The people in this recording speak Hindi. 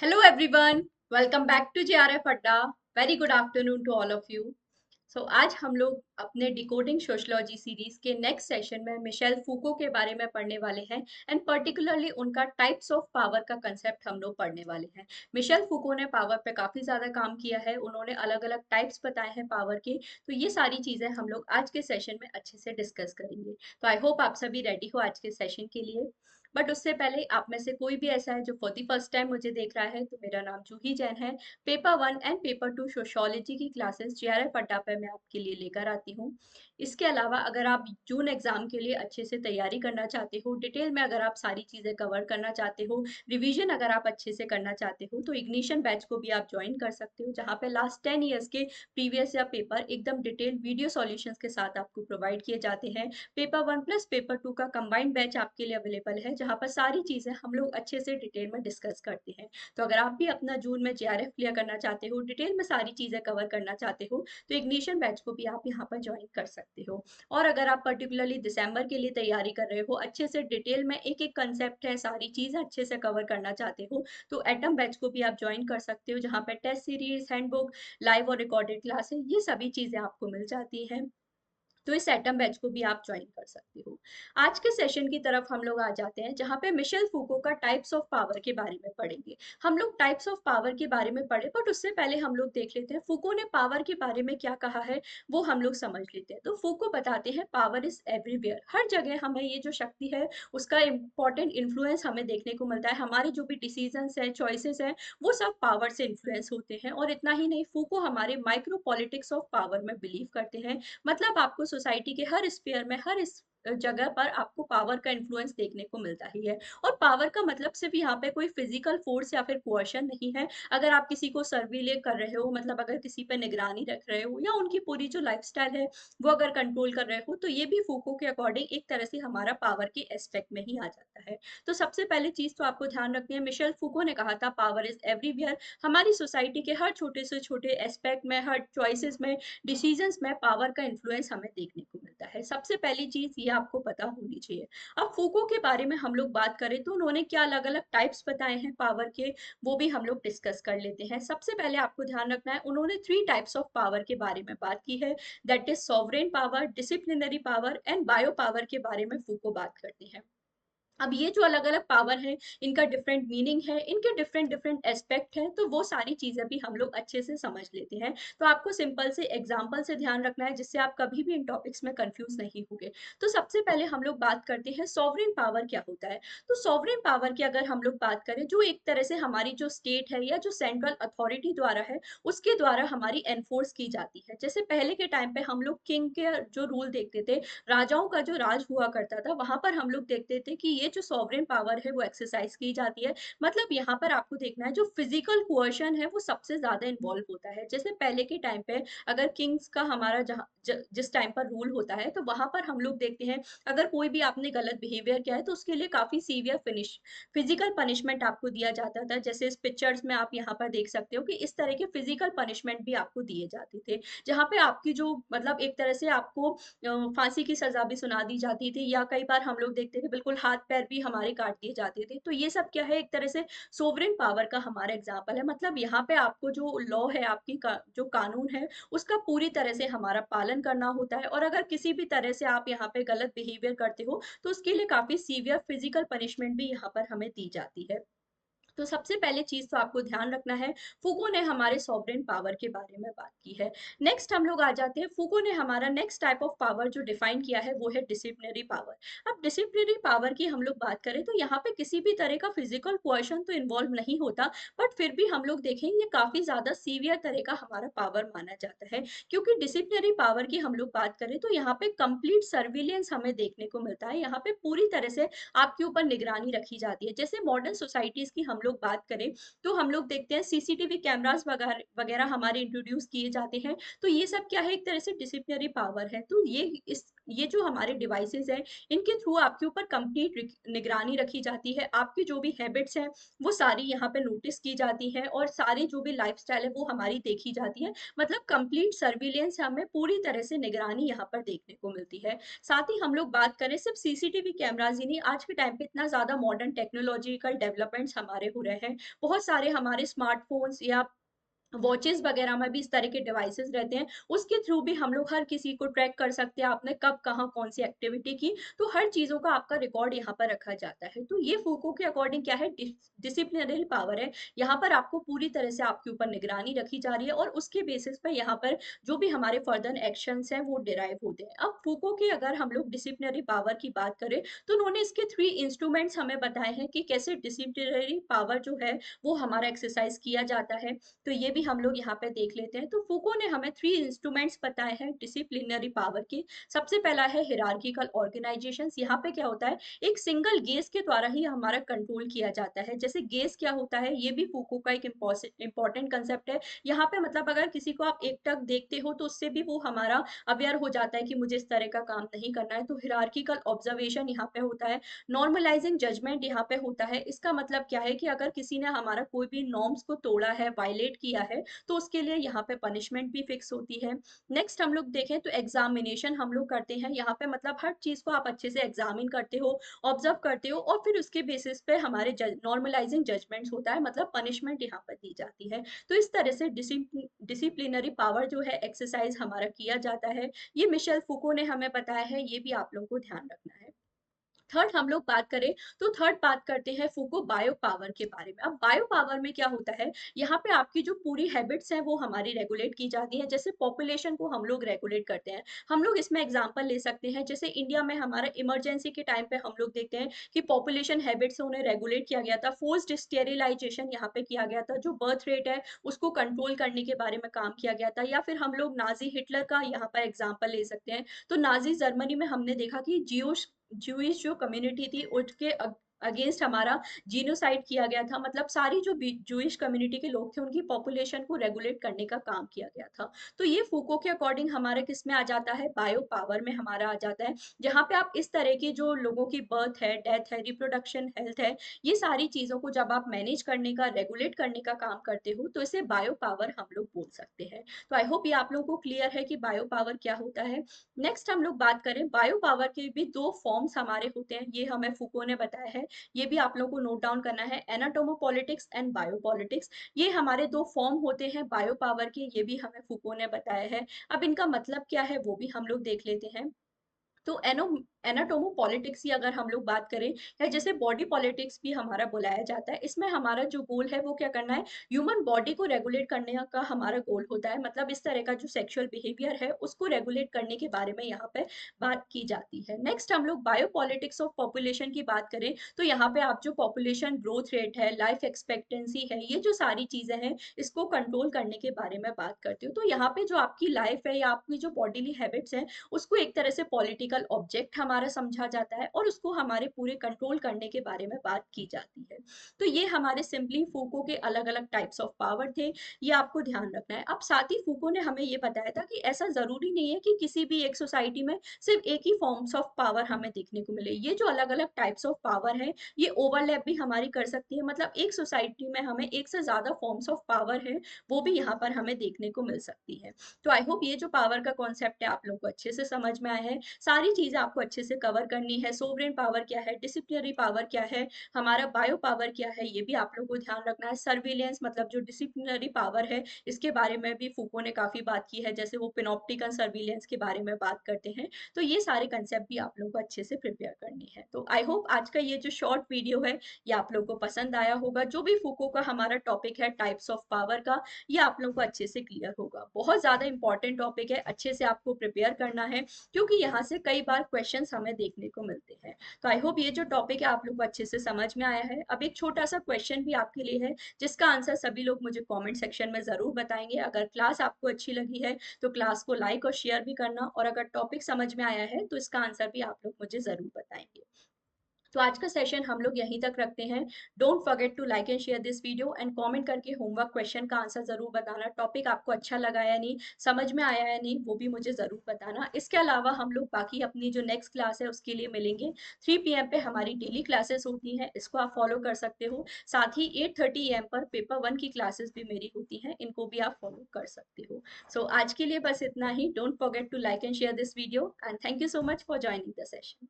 Hello everyone, welcome back to JRF Adda. Very good afternoon to all of you. आज हम लोग अपने डिकोडिंग सोशियोलॉजी सीरीज के नेक्स्ट सेशन में मिशेल फूको के बारे में पढ़ने वाले हैं एंड पर्टिकुलरली उनका टाइप्स ऑफ पावर का कंसेप्ट हम लोग पढ़ने वाले हैं। मिशेल फूको ने पावर पे काफ़ी ज़्यादा काम किया है, उन्होंने अलग अलग टाइप्स बताए हैं पावर के। तो ये सारी चीज़ें हम लोग आज के सेशन में अच्छे से डिस्कस करेंगे। तो आई होप आप सभी रेडी हो आज के सेशन के लिए। बट उससे पहले आप में से कोई भी ऐसा है जो फॉर द फर्स्ट टाइम मुझे देख रहा है, तो मेरा नाम जूही जैन है। पेपर 1 एंड पेपर 2 सोशियोलॉजी की क्लासेस JRF अड्डा पे मैं आपके लिए लेकर आती हूँ। इसके अलावा अगर आप जून एग्जाम के लिए अच्छे से तैयारी करना चाहते हो, डिटेल में अगर आप सारी चीज़ें कवर करना चाहते हो, रिवीजन अगर आप अच्छे से करना चाहते हो, तो इग्निशन बैच को भी आप ज्वाइन कर सकते हो, जहाँ पे लास्ट 10 ईयर्स के प्रीवियस या पेपर एकदम डिटेल वीडियो सॉल्यूशंस के साथ आपको प्रोवाइड किए जाते हैं। पेपर 1 प्लस पेपर 2 का कंबाइंड बैच आपके लिए अवेलेबल है, जहाँ पर सारी चीज़ें हम लोग अच्छे से डिटेल में डिस्कस करते हैं। तो अगर आप भी अपना जून में JRF क्लियर करना चाहते हो, डिटेल में सारी चीज़ें कवर करना चाहते हो, तो इग्निशन बैच को भी आप यहाँ पर ज्वाइन कर सकते हो। और अगर आप पर्टिकुलरली दिसंबर के लिए तैयारी कर रहे हो, अच्छे से डिटेल में एक एक कंसेप्ट है, सारी चीज़ें अच्छे से कवर करना चाहते हो, तो एटम बैच को भी आप ज्वाइन कर सकते हो, जहाँ पर टेस्ट सीरीज, हैंडबुक, लाइव और रिकॉर्डेड क्लासेस, ये सभी चीज़ें आपको मिल जाती हैं। तो इस एटम बैच को भी आप ज्वाइन कर सकते हो। आज के सेशन की तरफ हम लोग आ जाते हैं, जहाँ पे मिशेल फूको का टाइप्स ऑफ पावर के बारे में पढ़ेंगे। हम लोग टाइप्स ऑफ पावर के बारे में पढ़े, बट उससे पहले हम लोग देख लेते हैं फूको ने पावर के बारे में क्या कहा है, वो हम लोग समझ लेते हैं। तो फूको बताते हैं पावर इज एवरीवेयर, हर जगह हमें ये जो शक्ति है उसका इंपॉर्टेंट इन्फ्लुएंस हमें देखने को मिलता है। हमारे जो भी डिसीजंस हैं, चॉइसेस हैं, वो सब पावर से इन्फ्लुएंस होते हैं। और इतना ही नहीं, फूको हमारे माइक्रो पॉलिटिक्स ऑफ पावर में बिलीव करते हैं। मतलब आपको सोसाइटी के हर स्पेयर में, हर इस जगह पर आपको पावर का इन्फ्लुएंस देखने को मिलता ही है। और पावर का मतलब सिर्फ यहाँ पे कोई फिजिकल फोर्स या फिर कोएर्शन नहीं है। अगर आप किसी को सर्विले कर रहे हो, मतलब अगर किसी पे निगरानी रख रहे हो, या उनकी पूरी जो लाइफस्टाइल है वो अगर कंट्रोल कर रहे हो, तो ये भी फूको के अकॉर्डिंग एक तरह से हमारा पावर के एस्पेक्ट में ही आ जाता है। तो सबसे पहले चीज तो आपको ध्यान रखनी है, मिशेल फूको ने कहा था पावर इज एवरीवेयर। हमारी सोसाइटी के हर छोटे से छोटे एस्पेक्ट में, हर चॉइसेस में, डिसीजंस में पावर का इन्फ्लुएंस हमें देखने को मिलता है। सबसे पहली चीज ये आपको पता होनी चाहिए। अब फूको के बारे में हम लोग बात करें, तो उन्होंने क्या अलग अलग टाइप्स बताए हैं पावर के, वो भी हम लोग डिस्कस कर लेते हैं। सबसे पहले आपको ध्यान रखना है, उन्होंने 3 टाइप्स ऑफ पावर के बारे में बात की है। That is sovereign power, disciplinary power and bio power के बारे में फूको बात करते हैं। अब ये जो अलग अलग पावर है, इनका डिफरेंट मीनिंग है, इनके डिफरेंट डिफरेंट एस्पेक्ट है, तो वो सारी चीजें भी हम लोग अच्छे से समझ लेते हैं। तो आपको सिंपल से एग्जाम्पल से ध्यान रखना है, जिससे आप कभी भी इन टॉपिक्स में कंफ्यूज नहीं होंगे। तो सबसे पहले हम लोग बात करते हैं सॉवरेन पावर क्या होता है। तो सॉवरेन पावर की अगर हम लोग बात करें, जो एक तरह से हमारी जो स्टेट है या जो सेंट्रल अथॉरिटी द्वारा है, उसके द्वारा हमारी एनफोर्स की जाती है। जैसे पहले के टाइम पे हम लोग किंग के जो रूल देखते थे, राजाओं का जो राज हुआ करता था, वहां पर हम लोग देखते थे कि ये जो सॉवरेन पावर है वो एक्सरसाइज की जाती है। मतलब यहाँ पर आपको देखना है, जो फिजिकल कोएर्शन है वो सबसे ज्यादा इन्वॉल्व होता है। जैसे पहले के टाइम पे अगर किंग्स का हमारा जहाँ जिस टाइम पर रूल होता है, तो वहां पर हम लोग देखते हैं, अगर कोई भी आपने गलत बिहेवियर किया है, तो उसके लिए काफी सीवियर फिजिकल पनिशमेंट आपको दिया जाता था। जैसे इस पिक्चर्स में आप यहाँ पर देख सकते हो कि इस तरह के फिजिकल पनिशमेंट भी आपको दिए जाते थे, जहाँ पे आपकी जो मतलब एक तरह से आपको फांसी की सजा भी सुना दी जाती थी, या कई बार हम लोग देखते थे बिल्कुल हाथ पैर भी हमारे काट दिए जाते थे। तो ये सब क्या है, एक तरह से सोवरेन पावर का हमारा एग्जाम्पल है। मतलब यहाँ पे आपको जो लॉ है, आपकी जो कानून है, उसका पूरी तरह से हमारा पालन करना होता है। और अगर किसी भी तरह से आप यहाँ पे गलत बिहेवियर करते हो, तो उसके लिए काफी सीवियर फिजिकल पनिशमेंट भी यहाँ पर हमें दी जाती है। तो सबसे पहले चीज तो आपको ध्यान रखना है, फूको ने हमारे सॉवरेन पावर के बारे में बात की है। नेक्स्ट हम लोग आ जाते हैं, फूको ने हमारा नेक्स्ट टाइप ऑफ पावर जो डिफाइन किया है, वो है डिसिप्लिनरी पावर। अब डिसिप्लिनरी पावर की हम लोग बात करें, तो यहाँ पे किसी भी तरह का फिजिकल क्वेश्चन तो इन्वॉल्व नहीं होता, बट फिर भी हम लोग देखें, ये काफी ज्यादा सीवियर तरह का हमारा पावर माना जाता है। क्योंकि डिसिप्लिनरी पावर की हम लोग बात करें, तो यहाँ पे कंप्लीट सर्विलियंस हमें देखने को मिलता है। यहाँ पे पूरी तरह से आपके ऊपर निगरानी रखी जाती है। जैसे मॉडर्न सोसाइटीज की हम लोग बात करें, तो हम लोग देखते हैं CCTV कैमरास वगैरह वगैरह हमारे इंट्रोड्यूस किए जाते हैं। तो ये सब क्या है, एक तरह से डिसिप्लिनरी पावर है। तो ये इस ये जो हमारे डिवाइसेस हैं, इनके थ्रू आपके ऊपर कंप्लीट निगरानी रखी जाती है। आपकी जो भी हैबिट्स हैं वो सारी यहाँ पे नोटिस की जाती है, और सारी जो भी लाइफस्टाइल है वो हमारी देखी जाती है। मतलब कंप्लीट सर्विलेंस, हमें पूरी तरह से निगरानी यहाँ पर देखने को मिलती है। साथ ही हम लोग बात करें, सिर्फ सीसीटीवी कैमराज ही नहीं, आज के टाइम पे इतना ज्यादा मॉडर्न टेक्नोलॉजिकल डेवलपमेंट्स हमारे हो रहे हैं। बहुत सारे हमारे स्मार्टफोन्स या वॉचेस वगैरह में भी इस तरह के डिवाइसेस रहते हैं, उसके थ्रू भी हम लोग हर किसी को ट्रैक कर सकते हैं, आपने कब कहाँ कौन सी एक्टिविटी की। तो हर चीजों का आपका रिकॉर्ड यहाँ पर रखा जाता है। तो ये फूको के अकॉर्डिंग क्या है, डिसिप्लिनरी पावर है। यहाँ पर आपको पूरी तरह से आपके ऊपर निगरानी रखी जा रही है, और उसके बेसिस पर यहाँ पर जो भी हमारे फर्दर एक्शंस हैं वो डिराइव होते हैं। अब फूको की अगर हम लोग डिसिप्लिनरी पावर की बात करें, तो उन्होंने इसके 3 इंस्ट्रूमेंट्स हमें बताए हैं कि कैसे डिसिप्लिनरी पावर जो है वो हमारा एक्सरसाइज किया जाता है। तो ये भी हम लोग यहाँ पे देख लेते हैं। तो फूको ने हमें 3 इंस्ट्रूमेंट्स बताए हैं डिसिप्लिनरी पावर के। सबसे पहला है हिरार्किकल ऑर्गेनाइजेशन। यहाँ पे क्या होता है, एक सिंगल गेज के द्वारा ही हमारा कंट्रोल किया जाता है। जैसे गेज क्या होता है, ये भी फूको का एक इंपॉर्टेंट कंसेप्ट है। यहाँ पे मतलब अगर किसी को आप एकटक देखते हो तो उससे भी वो हमारा अवेयर हो जाता है कि मुझे इस तरह का काम नहीं करना है। तो हिरार्किकल ऑब्जर्वेशन यहाँ पे होता है। नॉर्मलाइजिंग जजमेंट यहाँ पे होता है। इसका मतलब क्या है कि अगर किसी ने हमारा कोई भी नॉर्म्स को तोड़ा है, वायलेट किया है, तो उसके लिए यहाँ पे पनिशमेंट भी फिक्स होती है। नेक्स्ट हम लोग देखें तो एग्जामिनेशन हम लोग करते हैं। यहाँ पे मतलब हर चीज को आप अच्छे से एग्जामिन करते हो, ऑब्जर्व करते हो, और फिर उसके बेसिस पे हमारे नॉर्मलाइजिंग जजमेंट्स होता है, मतलब पनिशमेंट यहाँ पर दी जाती है। तो इस तरह से डिसिप्लिनरी पावर जो है एक्सरसाइज हमारा किया जाता है। ये मिशेल फुको ने हमें बताया है, ये भी आप लोगों को ध्यान रखना है। थर्ड हम लोग बात करें, तो थर्ड बात करते हैं फूको बायो पावर के बारे में। अब बायो पावर में क्या होता है, यहाँ पे आपकी जो पूरी हैबिट्स हैं वो हमारी रेगुलेट की जाती हैं। जैसे पॉपुलेशन को हम लोग रेगुलेट करते हैं। हम लोग इसमें एग्जांपल ले सकते हैं, जैसे इंडिया में हमारा इमरजेंसी के टाइम पे हम लोग देखते हैं कि पॉपुलेशन हैबिट से उन्हें रेगुलेट किया गया था। फोर्स्ड स्टेरिलाइजेशन यहाँ पे किया गया था, जो बर्थ रेट है उसको कंट्रोल करने के बारे में काम किया गया था। या फिर हम लोग नाजी हिटलर का यहाँ पर एग्जाम्पल ले सकते हैं। तो नाजी जर्मनी में हमने देखा कि ज्यूइश जो कम्युनिटी थी उसके अगेंस्ट हमारा जीनोसाइड किया गया था। मतलब सारी जो जूइश कम्युनिटी के लोग थे उनकी पॉपुलेशन को रेगुलेट करने का काम किया गया था। तो ये फूको के अकॉर्डिंग हमारे किस में आ जाता है, बायो पावर में हमारा आ जाता है। जहाँ पे आप इस तरह की जो लोगों की बर्थ है, डेथ है, रिप्रोडक्शन, हेल्थ है, ये सारी चीजों को जब आप मैनेज करने का, रेगुलेट करने का काम करते हो, तो इसे बायो पावर हम लोग बोल सकते हैं। तो आई होप ये आप लोगों को क्लियर है कि बायो पावर क्या होता है। नेक्स्ट हम लोग बात करें, बायो पावर के भी 2 फॉर्म्स हमारे होते हैं, ये हमें फुको ने बताया है। ये भी आप लोगों को नोट डाउन करना है, एनाटोमोपॉलिटिक्स एंड बायोपॉलिटिक्स। ये हमारे 2 फॉर्म होते हैं बायो पावर के, ये भी हमें फुको ने बताया है। अब इनका मतलब क्या है वो भी हम लोग देख लेते हैं। तो एनाटोमो पॉलिटिक्स की अगर हम लोग बात करें, या जैसे बॉडी पॉलिटिक्स भी हमारा बुलाया जाता है, इसमें हमारा जो गोल है वो क्या करना है, ह्यूमन बॉडी को रेगुलेट करने का हमारा गोल होता है। मतलब इस तरह का जो सेक्सुअल बिहेवियर है उसको रेगुलेट करने के बारे में यहाँ पे बात की जाती है। नेक्स्ट हम लोग बायो पॉलिटिक्स ऑफ पॉपुलेशन की बात करें, तो यहाँ पे आप जो पॉपुलेशन ग्रोथ रेट है, लाइफ एक्सपेक्टेंसी है, ये जो सारी चीजें हैं इसको कंट्रोल करने के बारे में बात करते हो। तो यहाँ पे जो आपकी लाइफ है या आपकी जो बॉडीली हैबिट्स हैं, उसको एक तरह से पॉलिटिकल ऑब्जेक्ट हमारा समझा जाता है, और उसको हमारे पूरे कंट्रोल करने के बारे में बात की जाती है। तो ये हमारे सिंपली फूको के अलग अलग टाइप्स ऑफ पावर थे, ये आपको ध्यान रखना है। अब साथ ही फूको ने हमें ये बताया था कि ऐसा जरूरी नहीं है कि किसी भी एक सोसाइटी में सिर्फ एक ही फॉर्म्स ऑफ पावर हमें देखने को मिले। ये जो अलग अलग टाइप्स ऑफ पावर है, ये ओवरलैप भी हमारी कर सकती है। मतलब एक सोसाइटी में हमें एक से ज्यादा फॉर्म्स ऑफ पावर है, वो भी यहाँ पर हमें देखने को मिल सकती है। तो आई होप ये जो पावर का कॉन्सेप्ट है आप लोग को अच्छे से समझ में आया है। सारी चीजें आपको अच्छे से कवर करनी है, सोवरेन पावर क्या है, डिसिप्लिनरी पावर क्या है, हमारा बायो पावर क्या है, ये भी आप लोग को ध्यान रखना है। सर्विलेंस मतलब जो डिसिप्लिनरी पावर है, इसके बारे में भी फूको ने काफी बात की है, जैसे वो पिनॉप्टिकल सर्विलेंस के बारे में बात करते हैं। तो ये सारे कंसेप्ट भी आप लोग को अच्छे से प्रिपेयर करने हैं। तो आई होप आज का ये जो शॉर्ट वीडियो है ये आप लोग को पसंद आया होगा। जो भी फूको का हमारा टॉपिक है टाइप्स ऑफ पावर का, ये आप लोगों को अच्छे से क्लियर होगा। बहुत ज्यादा इंपॉर्टेंट टॉपिक है, अच्छे से आपको प्रिपेयर करना है, क्योंकि यहाँ से कई बार क्वेश्चंस हमें देखने को मिलते हैं। तो आई होप ये जो टॉपिक है आप लोग को अच्छे से समझ में आया है। अब एक छोटा सा क्वेश्चन भी आपके लिए है, जिसका आंसर सभी लोग मुझे कमेंट सेक्शन में जरूर बताएंगे। अगर क्लास आपको अच्छी लगी है तो क्लास को लाइक और शेयर भी करना, और अगर टॉपिक समझ में आया है तो इसका आंसर भी आप लोग मुझे जरूर बताएंगे। तो आज का सेशन हम लोग यहीं तक रखते हैं। Don't forget to like and share this video and comment करके होमवर्क क्वेश्चन का आंसर जरूर बताना। टॉपिक आपको अच्छा लगा या नहीं, समझ में आया या नहीं, वो भी मुझे जरूर बताना। इसके अलावा हम लोग बाकी अपनी जो नेक्स्ट क्लास है उसके लिए मिलेंगे। 3 PM पे हमारी डेली क्लासेस होती हैं, इसको आप फॉलो कर सकते हो। साथ ही 8:30 AM पर पेपर 1 की क्लासेस भी मेरी होती हैं, इनको भी आप फॉलो कर सकते हो। सो आज के लिए बस इतना ही। Don't forget to like and share this video and thank you so much for joining the session.